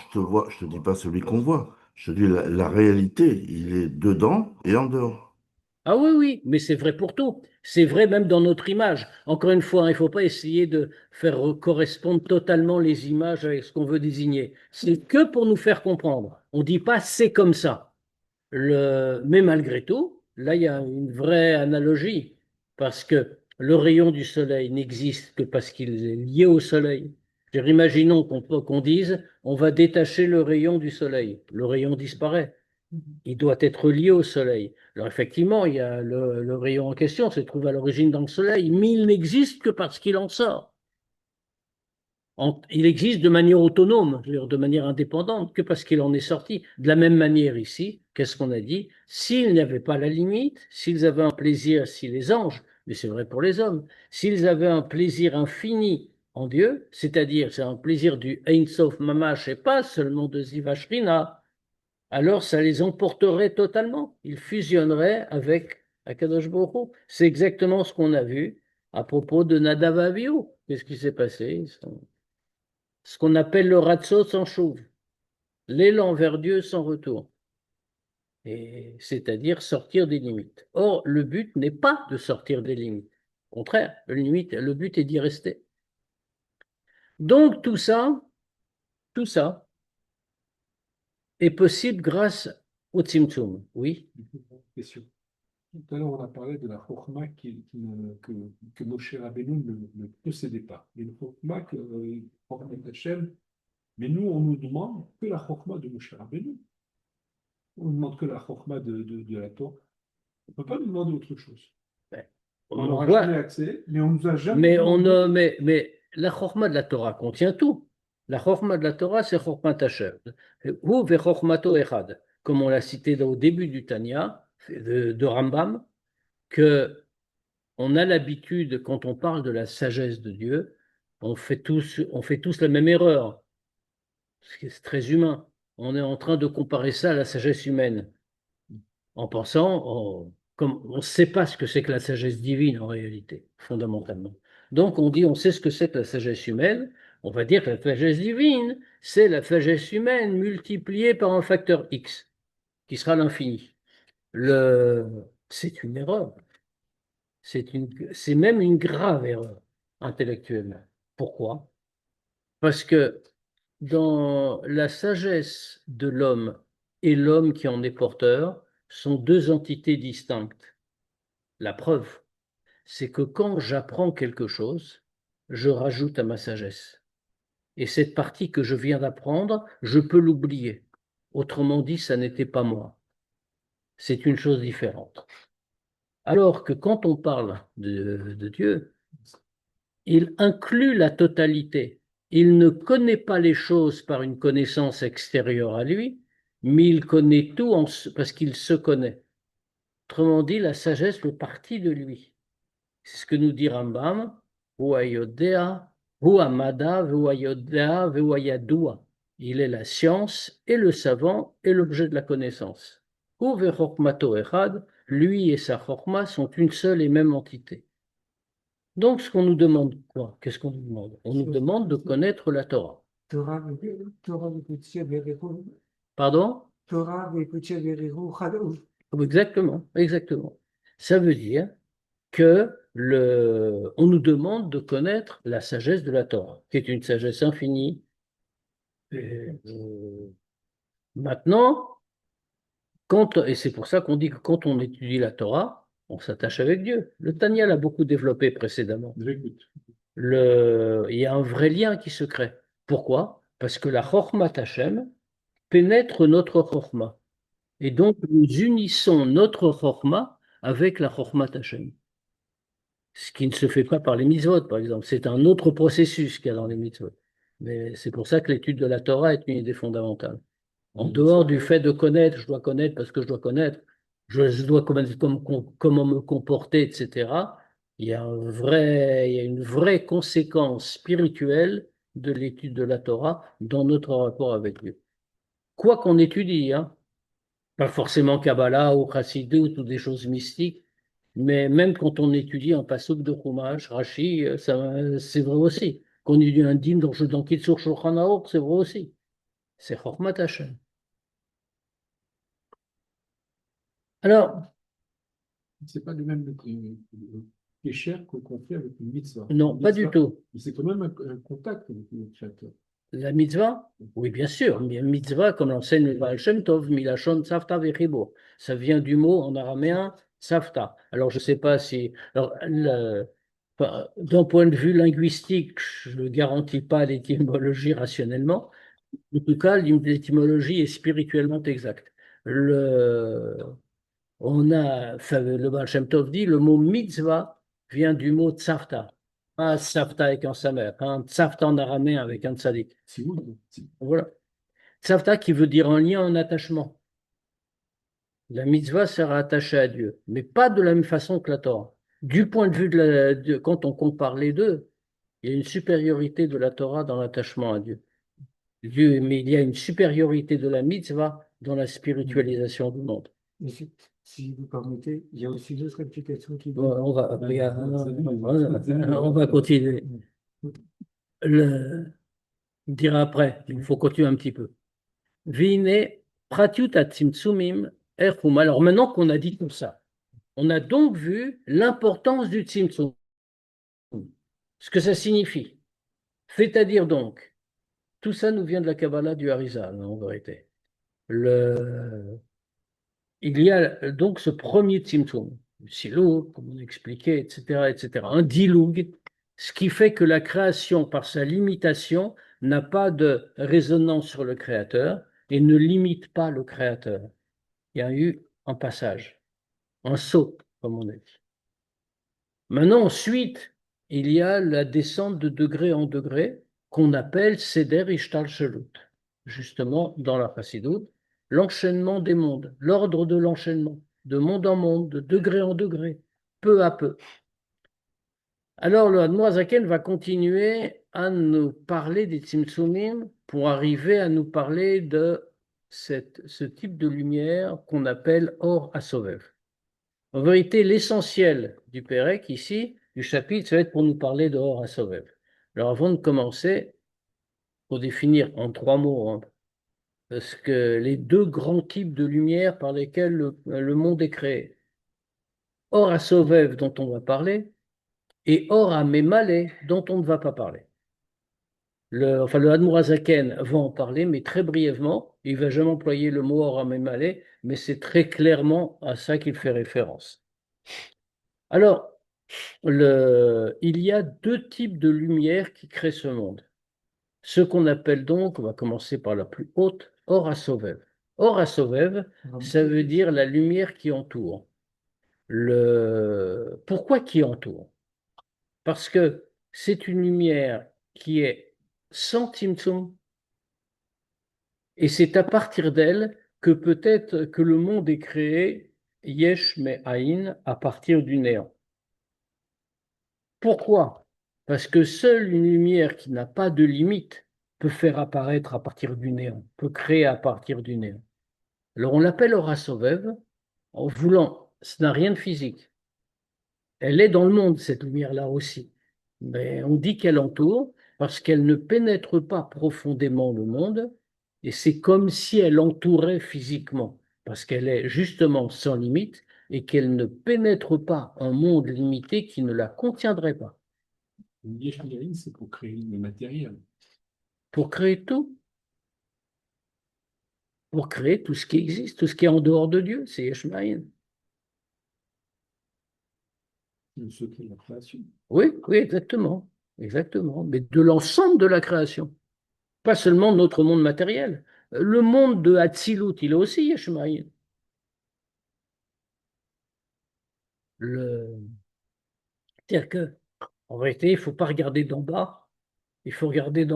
je te dis pas celui qu'on voit. Je te dis la réalité. Il est dedans et en dehors. Ah oui, oui, mais c'est vrai pour tout. C'est vrai même dans notre image. Encore une fois, il ne faut pas essayer de faire correspondre totalement les images avec ce qu'on veut désigner. C'est que pour nous faire comprendre. On ne dit pas c'est comme ça. Mais malgré tout, là, il y a une vraie analogie, parce que le rayon du soleil n'existe que parce qu'il est lié au soleil. C'est-à-dire, imaginons qu'on dise, on va détacher le rayon du soleil. Le rayon disparaît. Il doit être lié au soleil. Alors effectivement, il y a le rayon en question se trouve à l'origine dans le soleil, mais il n'existe que parce qu'il en sort. Il existe de manière autonome, je veux dire, de manière indépendante, que parce qu'il en est sorti. De la même manière ici, qu'est-ce qu'on a dit? S'il n'y avait pas la limite, s'ils avaient un plaisir, si les anges, mais c'est vrai pour les hommes, s'ils avaient un plaisir infini en Dieu, c'est-à-dire c'est un plaisir du Ein Sof Mamash et pas seulement de Zivashrina, alors ça les emporterait totalement. Ils fusionneraient avec Akadosh Baruch Hu. C'est exactement ce qu'on a vu à propos de Nadav et Avihu. Qu'est-ce qui s'est passé? Ce qu'on appelle le ratso sans chouve, l'élan vers Dieu sans retour, et c'est-à-dire sortir des limites. Or, le but n'est pas de sortir des limites. Au contraire, le but est d'y rester. Donc tout ça est possible grâce au Tzimtzum. Oui, Question. Tout à l'heure, on a parlé de la Chokhmah que Moshe Rabbeinu ne possédait pas. Il y a une Chokhmah que Chokhmah Hachem, mais nous, on nous demande que la Chokhmah de Moshe Rabbeinu. On nous demande que la Chokhmah de la Torah. On ne peut pas nous demander autre chose. on On en aura voit, jamais accès, mais on nous a jamais demandé. mais la Chokhmah de la Torah contient tout. La Chokhmah de la Torah, c'est Chokhmah Hashem. Hu vechokhmato echad, comme on l'a cité au début du Tanya, de Rambam, que on a l'habitude, quand on parle de la sagesse de Dieu, on fait tous la même erreur. C'est très humain. On est en train de comparer ça à la sagesse humaine, en pensant, comme on ne sait pas ce que c'est que la sagesse divine en réalité, fondamentalement. Donc on dit, on sait ce que c'est que la sagesse humaine, on va dire que la sagesse divine, c'est la sagesse humaine multipliée par un facteur X, qui sera l'infini. C'est une erreur. C'est même une grave erreur intellectuellement. Pourquoi? Parce que dans la sagesse de l'homme et l'homme qui en est porteur sont deux entités distinctes. La preuve, c'est que quand j'apprends quelque chose, je rajoute à ma sagesse. Et cette partie que je viens d'apprendre, je peux l'oublier. Autrement dit, ça n'était pas moi. C'est une chose différente. Alors que quand on parle de Dieu, il inclut la totalité. il ne connaît pas les choses par une connaissance extérieure à lui, mais il connaît tout parce qu'il se connaît. Autrement dit, la sagesse fait partie de lui. C'est ce que nous dit Rambam, Hu hayodea, hu hamada, hu hayodea, hu hayadua. Il est la science et le savant et l'objet de la connaissance. Hu vechokmato echad, lui et sa chokma sont une seule et même entité. Donc, ce qu'on nous demande, quoi? Qu'est-ce qu'on nous demande? On nous demande de connaître la Torah. Torah v'ekutia v'erihu. Pardon? Torah v'ekutia v'erihu chadou. Exactement, exactement. Ça veut dire que on nous demande de connaître la sagesse de la Torah, qui est une sagesse infinie. Et, maintenant, et c'est pour ça qu'on dit que quand on étudie la Torah, on s'attache avec Dieu. Le Tanya l'a beaucoup développé précédemment. J'écoute. Il y a un vrai lien qui se crée. Pourquoi? Parce que la Chokhmat Hashem pénètre notre Chokhma. Et donc, nous unissons notre Chokhma avec la Chokhmat Hashem. Ce qui ne se fait pas par les mitzvot, par exemple. C'est un autre processus qu'il y a dans les mitzvot. Mais c'est pour ça que l'étude de la Torah est une idée fondamentale. En dehors du fait de connaître, je dois connaître parce que je dois connaître, je dois connaître comment me comporter, etc. Il y a il y a une vraie conséquence spirituelle de l'étude de la Torah dans notre rapport avec Dieu. Quoi qu'on étudie, hein, pas forcément Kabbalah ou Chassidut ou des choses mystiques, mais même quand on étudie un passouk de Chumash, Rashi, c'est vrai aussi. Qu'on étudie un dîme dans Kitzur Shulchan Aruch, c'est vrai aussi. C'est Chokhmat Hashem. Alors, C'est pas le même pécheur qu'on fait avec une mitzvah. non, Une pas du mitzvah, tout. mais c'est quand même un contact avec le Créateur. La mitzvah? Oui, bien sûr. Mais mitzvah, comme l'enseigne le Baal Shem Tov, Milachon Tzavta Vechibur. Ça vient du mot en araméen Tzavta. Alors, je ne sais pas si. Alors, enfin, d'un point de vue linguistique, je ne garantis pas l'étymologie rationnellement. En tout cas, l'étymologie est spirituellement exacte. Enfin, le Baal Shem Tov dit, le mot mitzvah vient du mot tzavta. Pas tzavta avec un samer, un tzavta en araméen avec un tzadik. C'est où? Voilà. Tzavta qui veut dire un lien, un attachement. La mitzvah sera attachée à Dieu, mais pas de la même façon que la Torah. Du point de vue quand on compare les deux, il y a une supériorité de la Torah dans l'attachement à Dieu. Mais il y a une supériorité de la mitzvah dans la spiritualisation du monde. Et si vous permettez, il y a aussi d'autres explications qui Bon, donnent. on va continuer. On dira après, il faut continuer un petit peu. Vine pratiut tzimtzumim erchum. Alors maintenant qu'on a dit tout ça, on a donc vu l'importance du tzimtzum, ce que ça signifie. C'est-à-dire donc, tout ça nous vient de la Kabbalah du Harizal, en vérité. Il y a donc ce premier tzimtzum, le siloug, comme on expliquait, etc., etc., un diloug, ce qui fait que la création, par sa limitation, n'a pas de résonance sur le créateur et ne limite pas le créateur. Il y a eu un passage, un saut, comme on a dit. Maintenant, ensuite, il y a la descente de degré en degré qu'on appelle Seder Ishtalshelut, justement dans la Chassidoute, l'enchaînement des mondes, l'ordre de l'enchaînement, de monde en monde, de degré en degré, peu à peu. Alors, le Admoazaken va continuer à nous parler des Tzimtzumim pour arriver à nous parler de ce type de lumière qu'on appelle Or Asovev. En vérité, l'essentiel du Pérec ici, du chapitre, ça va être pour nous parler de Or Asovev. Alors, avant de commencer, pour définir en 3 mots, hein, parce que les 2 grands types de lumière par lesquels le monde est créé. Or Asovev, dont on va parler, et Or Amemale, dont on ne va pas parler. Le Admorazaken va en parler, mais très brièvement. Il ne va jamais employer le mot Or Amemale, mais c'est très clairement à ça qu'il fait référence. Alors, il y a 2 types de lumière qui créent ce monde. Ce qu'on appelle donc, on va commencer par la plus haute, Or Asovev. Or Asovev, ça veut dire la lumière qui entoure. Pourquoi qui entoure? Parce que c'est une lumière qui est sans Tzimtzum. Et c'est à partir d'elle que peut-être que le monde est créé Yesh Me'ain à partir du néant. Pourquoi? Parce que seule une lumière qui n'a pas de limite peut faire apparaître à partir du néant, peut créer à partir du néant. Alors on l'appelle Aura Sovev en voulant, ce n'a rien de physique. Elle est dans le monde, cette lumière-là aussi. Mais on dit qu'elle entoure parce qu'elle ne pénètre pas profondément le monde et c'est comme si elle entourait physiquement parce qu'elle est justement sans limite et qu'elle ne pénètre pas un monde limité qui ne la contiendrait pas. Une Yesh Miaïn, c'est pour créer le matériel. Pour créer tout, pour créer tout ce qui existe, tout ce qui est en dehors de Dieu, c'est Yesh Ma'in. Le secret de la création. Oui, oui, exactement, exactement, mais de l'ensemble de la création, pas seulement notre monde matériel. Le monde de Hatzilut, il est aussi Yesh Ma'in. C'est-à-dire que, en vérité, il ne faut pas regarder d'en bas, il faut regarder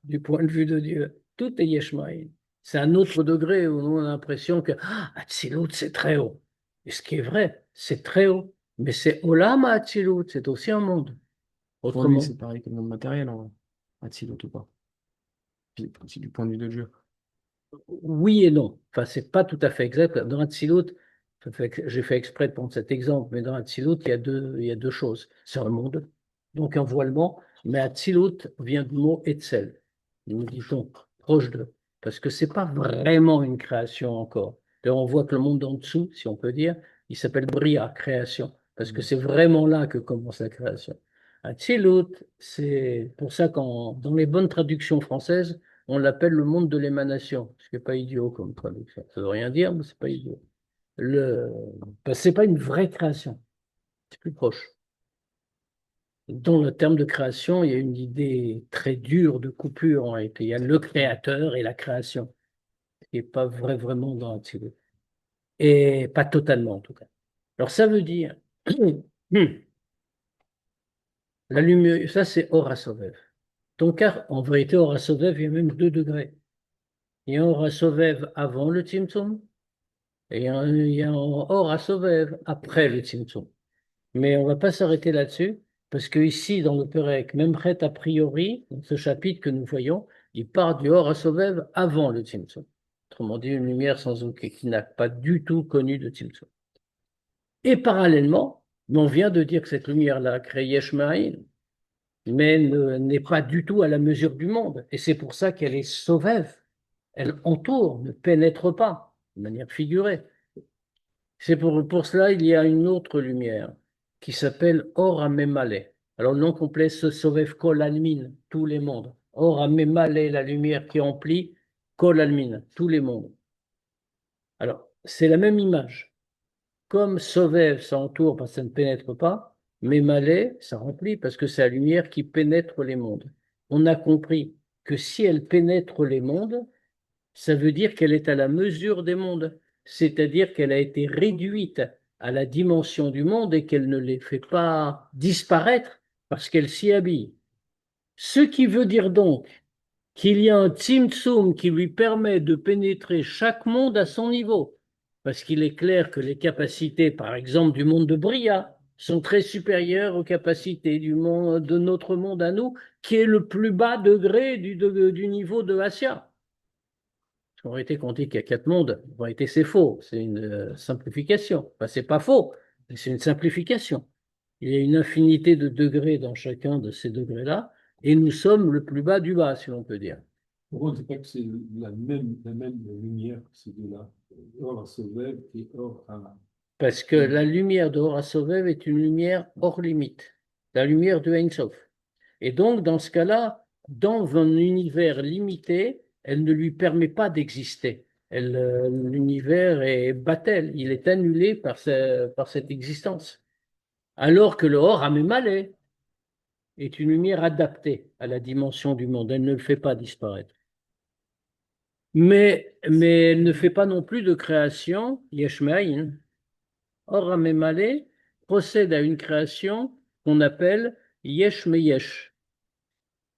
du point de vue de Dieu. Tout est Yesh Ma'in. C'est un autre degré où on a l'impression que Hatzilut, c'est très haut. Et ce qui est vrai, c'est très haut. Mais c'est Olam Hatzilut, c'est aussi un monde. Pour lui, Autrement. c'est pareil que le monde matériel, en Atsilut ou pas. Puis, aussi du point de vue de Dieu. Oui et non. Enfin, c'est pas tout à fait exact. Dans Hatzilut, j'ai fait exprès de prendre cet exemple, mais dans Hatzilut, il y a deux choses. C'est un monde, donc un voilement, mais Hatzilut vient du mot Etzel. Nous dit-on proche de, parce que c'est pas vraiment une création encore. D'ailleurs, on voit que le monde en dessous, si on peut dire, il s'appelle Bria, création, parce que c'est vraiment là que commence la création. Hatzilut, c'est pour ça qu'en dans les bonnes traductions françaises, on l'appelle le monde de l'émanation, ce qui n'est pas idiot comme traduction. Ça ne veut rien dire, mais c'est pas idiot. Parce que c'est pas une vraie création, c'est plus proche. Dans le terme de création, il y a une idée très dure de coupure en réalité. Il y a le créateur et la création, ce qui n'est pas vraiment dans Atsilut. Et pas totalement en tout cas. Alors ça veut dire, la lumière, ça c'est Ora Sovev. Donc en vérité, Ora Sovev, il y a même 2 degrés. Il y a Ora Sovev avant le Tzimtzum, et il y a un Or à Sovev après le Tzimtzum. Mais on ne va pas s'arrêter là-dessus, parce que ici, dans le Pérec, même prêt a priori, dans ce chapitre que nous voyons, il part du Or à Sovev avant le Tzimtzum. Autrement dit, une lumière sans aucun, qui n'a pas du tout connu de Tzimtzum. Et parallèlement, on vient de dire que cette lumière-là a créé Yesh Ma'in, mais n'est pas du tout à la mesure du monde. Et c'est pour ça qu'elle est Sovev. Elle entoure, ne pénètre pas, de manière figurée. C'est pour cela il y a une autre lumière qui s'appelle Or Amemale. Alors le nom complet se Sovev Kol Almin, tous les mondes. Or Amemale, la lumière qui emplit Kol Almin, tous les mondes. Alors c'est la même image. Comme Sovev, ça entoure parce que ça ne pénètre pas, Memale, ça remplit parce que c'est la lumière qui pénètre les mondes. On a compris que si elle pénètre les mondes, ça veut dire qu'elle est à la mesure des mondes, c'est-à-dire qu'elle a été réduite à la dimension du monde et qu'elle ne les fait pas disparaître parce qu'elle s'y habille. Ce qui veut dire donc qu'il y a un tzimtzum qui lui permet de pénétrer chaque monde à son niveau, parce qu'il est clair que les capacités, par exemple, du monde de Bria, sont très supérieures aux capacités de notre monde à nous, qui est le plus bas degré du niveau de Assia. En réalité, quand on dit qu'il y a 4 mondes, en réalité, c'est faux. C'est une simplification. Enfin, c'est pas faux, mais c'est une simplification. Il y a une infinité de degrés dans chacun de ces degrés-là, et nous sommes le plus bas du bas, si l'on peut dire. Pourquoi on ne dit pas que c'est la même lumière, ces deux-là, Or à Sovev et Or à... Parce que la lumière de Hora Sovev est une lumière hors limite, la lumière de Ein Sof. Et donc, dans ce cas-là, dans un univers limité, elle ne lui permet pas d'exister. L'univers est battel, il est annulé par cette existence. Alors que le Or Amémalé est une lumière adaptée à la dimension du monde, elle ne le fait pas disparaître. Mais elle ne fait pas non plus de création, Yeshmaïn. Or Amémalé procède à une création qu'on appelle Yesh Meyesh.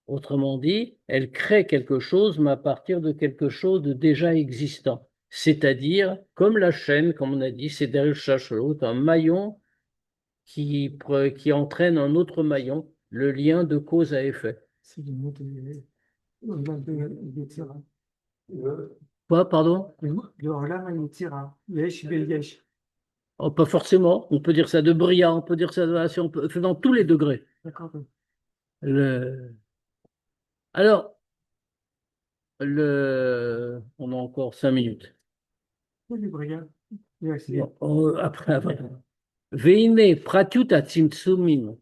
Autrement dit, elle crée quelque chose, mais à partir de quelque chose de déjà existant. C'est-à-dire, comme la chaîne, comme on a dit, c'est derrière l'autre, un maillon qui entraîne un autre maillon, le lien de cause à effet. C'est le mot de Tira. Quoi, pardon? Le Olam Yetzira. Yesh Yesh. Oh, pas forcément, on peut dire ça de brillant, on peut dire ça on peut, c'est dans tous les degrés. D'accord. Le- Alors, on a encore 5 minutes. Oui, Brian. Yes, Bon, après. Veine pratiut atzimtzumim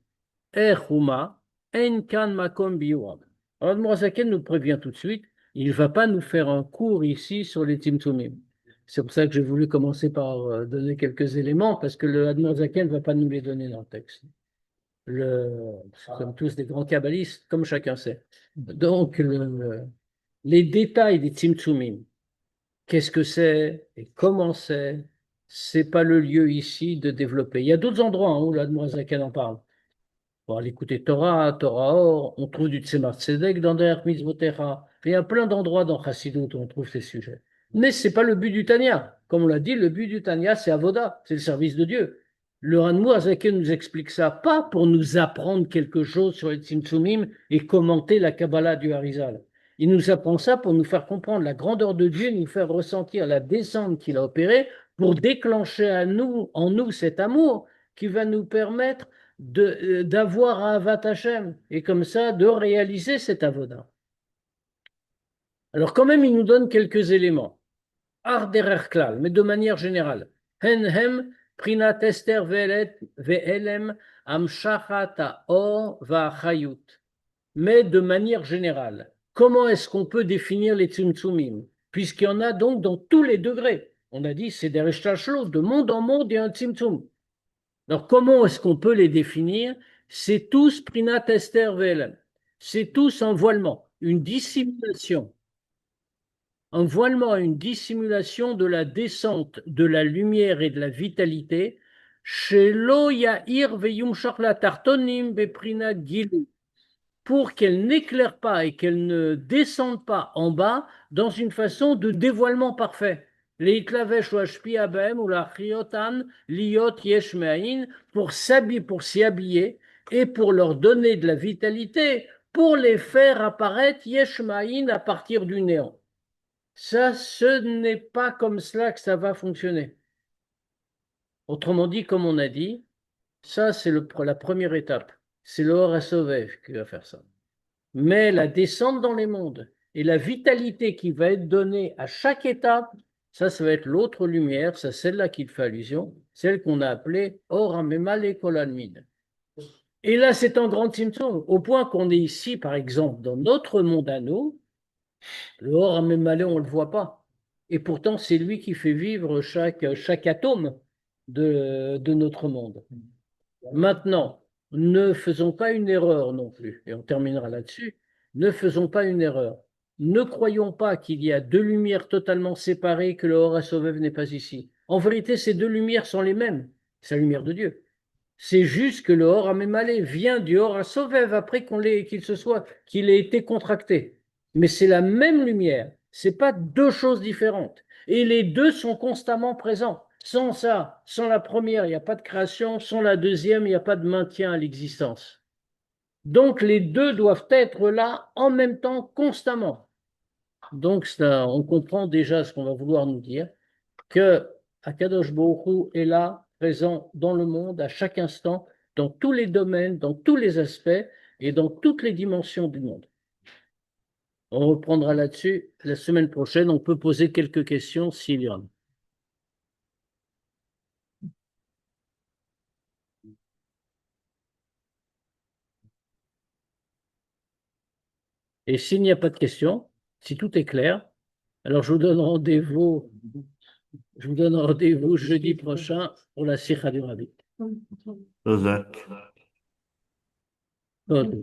erhuma en kan makom biurab. Alors, le Mourazaken nous prévient tout de suite, il ne va pas nous faire un cours ici sur les tzimtzumim. C'est pour ça que j'ai voulu commencer par donner quelques éléments, parce que le Admorazaken ne va pas nous les donner dans le texte. Nous sommes tous des grands kabbalistes, comme chacun sait. Donc, les détails des tzimtzumim, qu'est-ce que c'est et comment c'est pas le lieu ici de développer. Il y a d'autres endroits où l'Admorazaken en parle. On va l'écouter Torah, Torah Or, on trouve du Tzemar Tzedek dans Der Mitzvotera. Il y a plein d'endroits dans Chassidut où on trouve ces sujets. Mais ce n'est pas le but du Tanya. Comme on l'a dit, le but du Tanya, c'est Avoda, c'est le service de Dieu. Le Ranmou Azaken nous explique ça, pas pour nous apprendre quelque chose sur les Tzimtzumim et commenter la Kabbalah du Harizal. Il nous apprend ça pour nous faire comprendre la grandeur de Dieu, nous faire ressentir la descente qu'il a opérée pour déclencher en nous cet amour qui va nous permettre d'avoir un Avat Hashem et comme ça de réaliser cet avoda. Alors quand même, il nous donne quelques éléments. Ar derer klal, mais de manière générale. Hen hem prinat ester ve'elem amshachat ha'or va'achayut. Mais de manière générale. Comment est-ce qu'on peut définir les tzimtzumim? Puisqu'il y en a donc dans tous les degrés. On a dit c'est des reshtachlos, de monde en monde, il y a un tzimtzum. Alors, comment est-ce qu'on peut les définir? C'est tous Prinat Esther Velem. C'est tous un voilement, une dissimulation. Un voilement, une dissimulation de la descente de la lumière et de la vitalité. Shelo Ya'ir Veyumshach la Tartonim Beprinat Gilu. Pour qu'elle n'éclaire pas et qu'elle ne descende pas en bas dans une façon de dévoilement parfait. Pour s'y habiller et pour leur donner de la vitalité, pour les faire apparaître yeshmaïn à partir du néant. Ça, ce n'est pas comme cela que ça va fonctionner. Autrement dit, comme on a dit, ça c'est la première étape. C'est le Or HaSovev qui va faire ça. Mais la descente dans les mondes et la vitalité qui va être donnée à chaque étape, ça va être l'autre lumière, c'est celle-là qu'il fait allusion, celle qu'on a appelée Or Hamemal et Kolalmid. Et là, c'est un grand symptôme, au point qu'on est ici, par exemple, dans notre monde à nous, le Or Hamemal, on ne le voit pas. Et pourtant, c'est lui qui fait vivre chaque atome de notre monde. Maintenant, ne faisons pas une erreur non plus, et on terminera là-dessus. Ne faisons pas une erreur. Ne croyons pas qu'il y a deux lumières totalement séparées, que le Hora Sovev n'est pas ici. En vérité, ces deux lumières sont les mêmes. C'est la lumière de Dieu. C'est juste que le Hora Memale vient du Hora Sovev après qu'il ait été contracté. Mais c'est la même lumière. C'est pas deux choses différentes. Et les deux sont constamment présents. Sans ça, sans la première, il n'y a pas de création. Sans la deuxième, il n'y a pas de maintien à l'existence. Donc les deux doivent être là en même temps, constamment. Donc ça, on comprend déjà ce qu'on va vouloir nous dire, que Akadosh Baruch Hu est là, présent dans le monde, à chaque instant, dans tous les domaines, dans tous les aspects et dans toutes les dimensions du monde. On reprendra là-dessus la semaine prochaine. On peut poser quelques questions s'il y en a. Et s'il n'y a pas de questions, si tout est clair, alors je vous donne rendez-vous jeudi prochain pour la Sikha du Rabbi. Ozak. Ok.